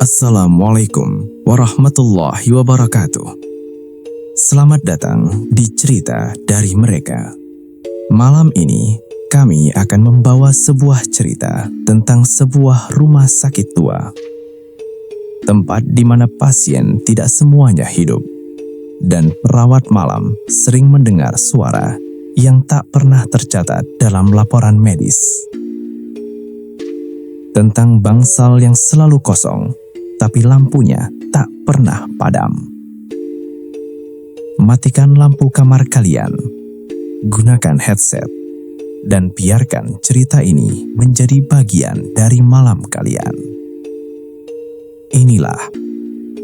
Assalamualaikum warahmatullahi wabarakatuh. Selamat datang di cerita dari mereka. Malam ini kami akan membawa sebuah cerita tentang sebuah rumah sakit tua. Tempat di mana pasien tidak semuanya hidup dan perawat malam sering mendengar suara yang tak pernah tercatat dalam laporan medis. Tentang bangsal yang selalu kosong tapi lampunya tak pernah padam. Matikan lampu kamar kalian, gunakan headset, dan biarkan cerita ini menjadi bagian dari malam kalian. Inilah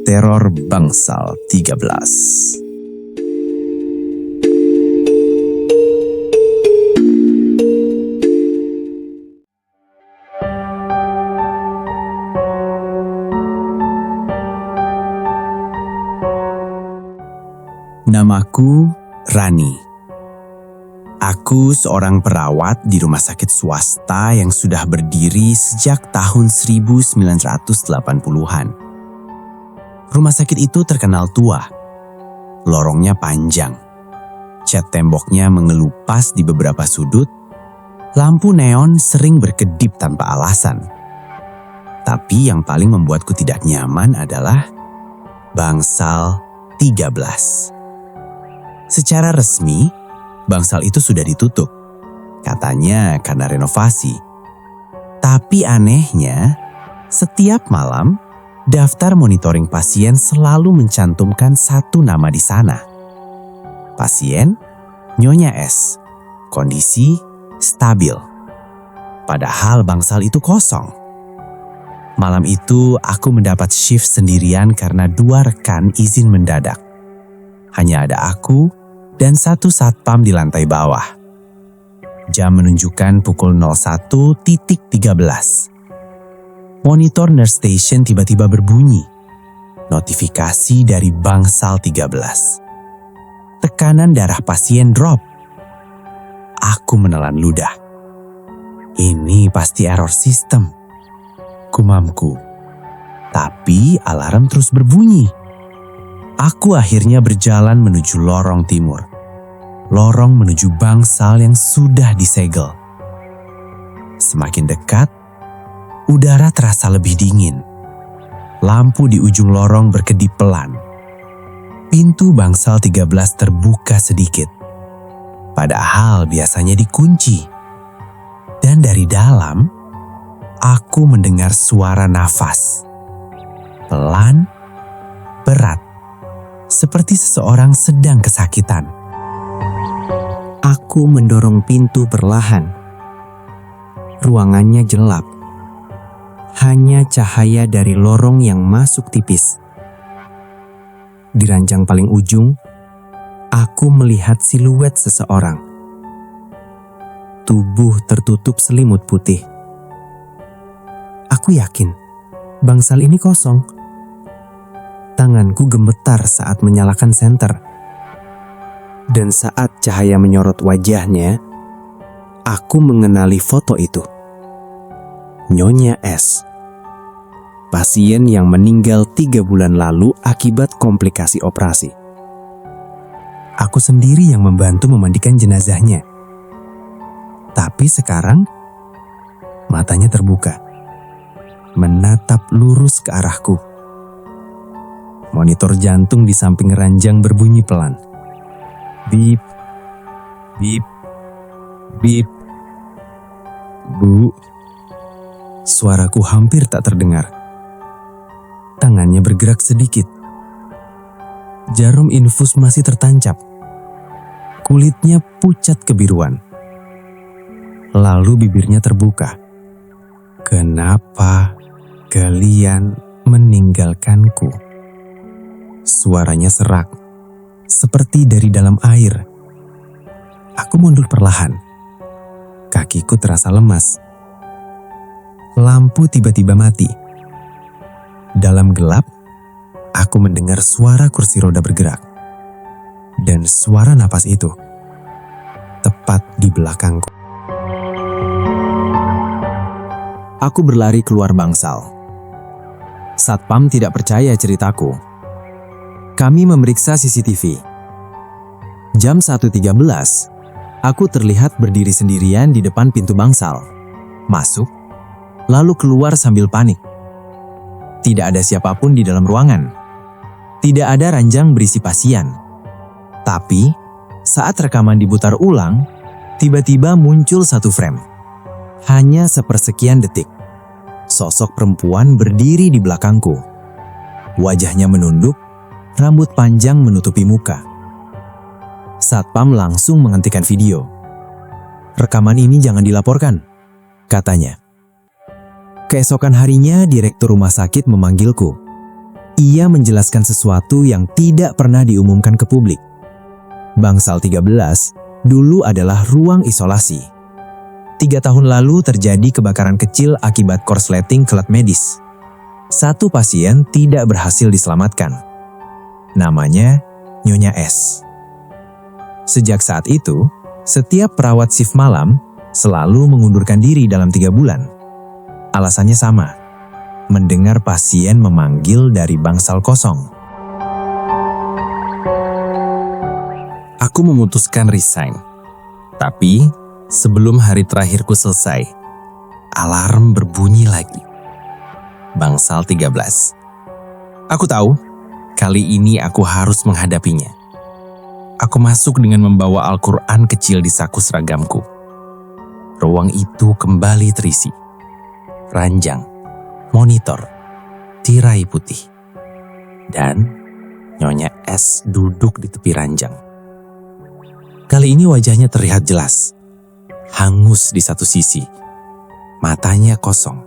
Teror Bangsal 13. Namaku Rani. Aku seorang perawat di rumah sakit swasta yang sudah berdiri sejak tahun 1980-an. Rumah sakit itu terkenal tua. Lorongnya panjang. Cat temboknya mengelupas di beberapa sudut. Lampu neon sering berkedip tanpa alasan. Tapi yang paling membuatku tidak nyaman adalah Bangsal 13. Secara resmi, bangsal itu sudah ditutup. Katanya karena renovasi. Tapi anehnya, setiap malam, daftar monitoring pasien selalu mencantumkan satu nama di sana. Pasien, Nyonya S. Kondisi stabil. Padahal bangsal itu kosong. Malam itu aku mendapat shift sendirian karena 2 rekan izin mendadak. Hanya ada aku dan 1 satpam di lantai bawah. Jam menunjukkan pukul 01.13. Monitor nurse station tiba-tiba berbunyi. Notifikasi dari Bangsal 13. Tekanan darah pasien drop. Aku menelan ludah. Ini pasti error sistem, gumamku. Tapi alarm terus berbunyi. Aku akhirnya berjalan menuju lorong timur. Lorong menuju bangsal yang sudah disegel. Semakin dekat, udara terasa lebih dingin. Lampu di ujung lorong berkedip pelan. Pintu bangsal 13 terbuka sedikit. Padahal biasanya dikunci. Dan dari dalam, aku mendengar suara nafas. Pelan, berat. Seperti seseorang sedang kesakitan. Aku mendorong pintu perlahan. Ruangannya gelap. Hanya cahaya dari lorong yang masuk tipis. Di ranjang paling ujung, aku melihat siluet seseorang. Tubuh tertutup selimut putih. Aku yakin, bangsal ini kosong. Tanganku gemetar saat menyalakan senter. Dan saat cahaya menyorot wajahnya, aku mengenali foto itu. Nyonya S. Pasien yang meninggal 3 bulan lalu akibat komplikasi operasi. Aku sendiri yang membantu memandikan jenazahnya. Tapi sekarang, matanya terbuka. Menatap lurus ke arahku. Monitor jantung di samping ranjang berbunyi pelan. Bip, bip, bip. Bu, suaraku hampir tak terdengar. Tangannya bergerak sedikit. Jarum infus masih tertancap. Kulitnya pucat kebiruan. Lalu bibirnya terbuka. Kenapa kalian meninggalkanku? Suaranya serak, seperti dari dalam air. Aku mundur perlahan. Kakiku terasa lemas. Lampu tiba-tiba mati. Dalam gelap, aku mendengar suara kursi roda bergerak. dan suara napas itu tepat di belakangku. Aku berlari keluar bangsal. Satpam tidak percaya ceritaku. Kami memeriksa CCTV. Jam 1.13, aku terlihat berdiri sendirian di depan pintu bangsal. Masuk, lalu keluar sambil panik. Tidak ada siapapun di dalam ruangan. Tidak ada ranjang berisi pasien. Tapi, saat rekaman diputar ulang, tiba-tiba muncul satu frame. Hanya sepersekian detik. Sosok perempuan berdiri di belakangku. Wajahnya menunduk, rambut panjang menutupi muka. Satpam langsung menghentikan video. "Rekaman ini jangan dilaporkan," katanya. Keesokan harinya, direktur rumah sakit memanggilku. Ia menjelaskan sesuatu yang tidak pernah diumumkan ke publik. Bangsal 13 dulu adalah ruang isolasi. 3 tahun lalu terjadi kebakaran kecil akibat korsleting kelat medis. 1 pasien tidak berhasil diselamatkan. Namanya Nyonya S. Sejak saat itu, setiap perawat shift malam selalu mengundurkan diri dalam 3 bulan. Alasannya sama, mendengar pasien memanggil dari bangsal kosong. Aku memutuskan resign. Tapi, sebelum hari terakhirku selesai, alarm berbunyi lagi. Bangsal 13. Aku tahu, kali ini aku harus menghadapinya. Aku masuk dengan membawa Al-Quran kecil di saku seragamku. Ruang itu kembali terisi. Ranjang, monitor, tirai putih. Dan Nyonya S duduk di tepi ranjang. Kali ini wajahnya terlihat jelas. Hangus di satu sisi. Matanya kosong.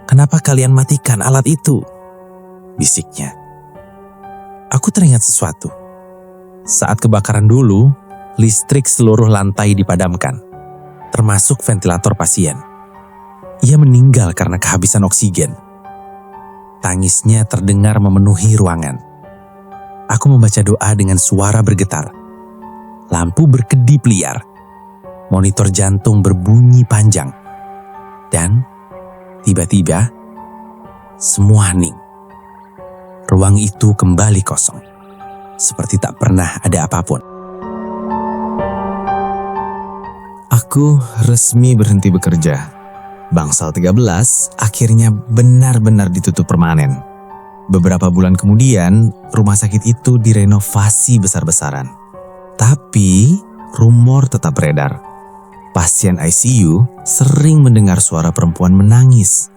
"Kenapa kalian matikan alat itu?" bisiknya. Aku teringat sesuatu. Saat kebakaran dulu, listrik seluruh lantai dipadamkan, termasuk ventilator pasien. Ia meninggal karena kehabisan oksigen. Tangisnya terdengar memenuhi ruangan. Aku membaca doa dengan suara bergetar. Lampu berkedip liar. Monitor jantung berbunyi panjang. Dan tiba-tiba, semua hening. Ruang itu kembali kosong, seperti tak pernah ada apapun. Aku resmi berhenti bekerja. Bangsal 13 akhirnya benar-benar ditutup permanen. Beberapa bulan kemudian, rumah sakit itu direnovasi besar-besaran. Tapi, rumor tetap beredar. Pasien ICU sering mendengar suara perempuan menangis.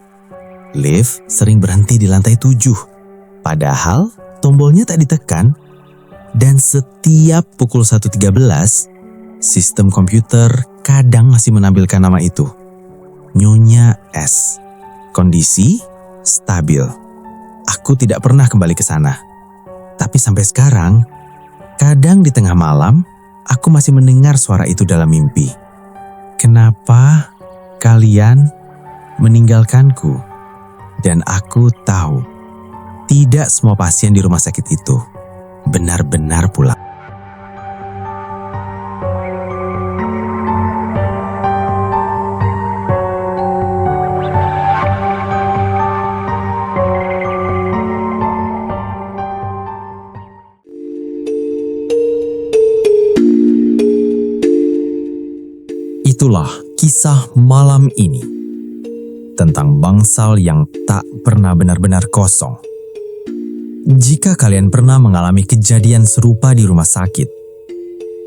Lift sering berhenti di lantai 7. Padahal tombolnya tak ditekan, dan setiap pukul 1.13, sistem komputer kadang masih menampilkan nama itu. Nyonya S. Kondisi stabil. Aku tidak pernah kembali ke sana. Tapi sampai sekarang, kadang di tengah malam, aku masih mendengar suara itu dalam mimpi. "Kenapa kalian meninggalkanku?" Dan aku tahu, tidak semua pasien di rumah sakit itu benar-benar pulang. Itulah kisah malam ini tentang bangsal yang tak pernah benar-benar kosong. Jika kalian pernah mengalami kejadian serupa di rumah sakit,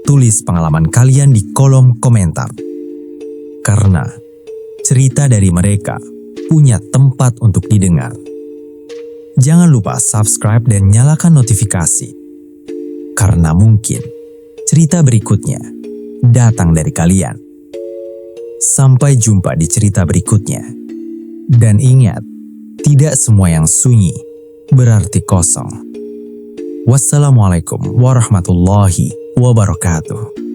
tulis pengalaman kalian di kolom komentar. Karena cerita dari mereka punya tempat untuk didengar. Jangan lupa subscribe dan nyalakan notifikasi. Karena mungkin cerita berikutnya datang dari kalian. Sampai jumpa di cerita berikutnya. Dan ingat, tidak semua yang sunyi berarti kosong. Wassalamualaikum warahmatullahi wabarakatuh.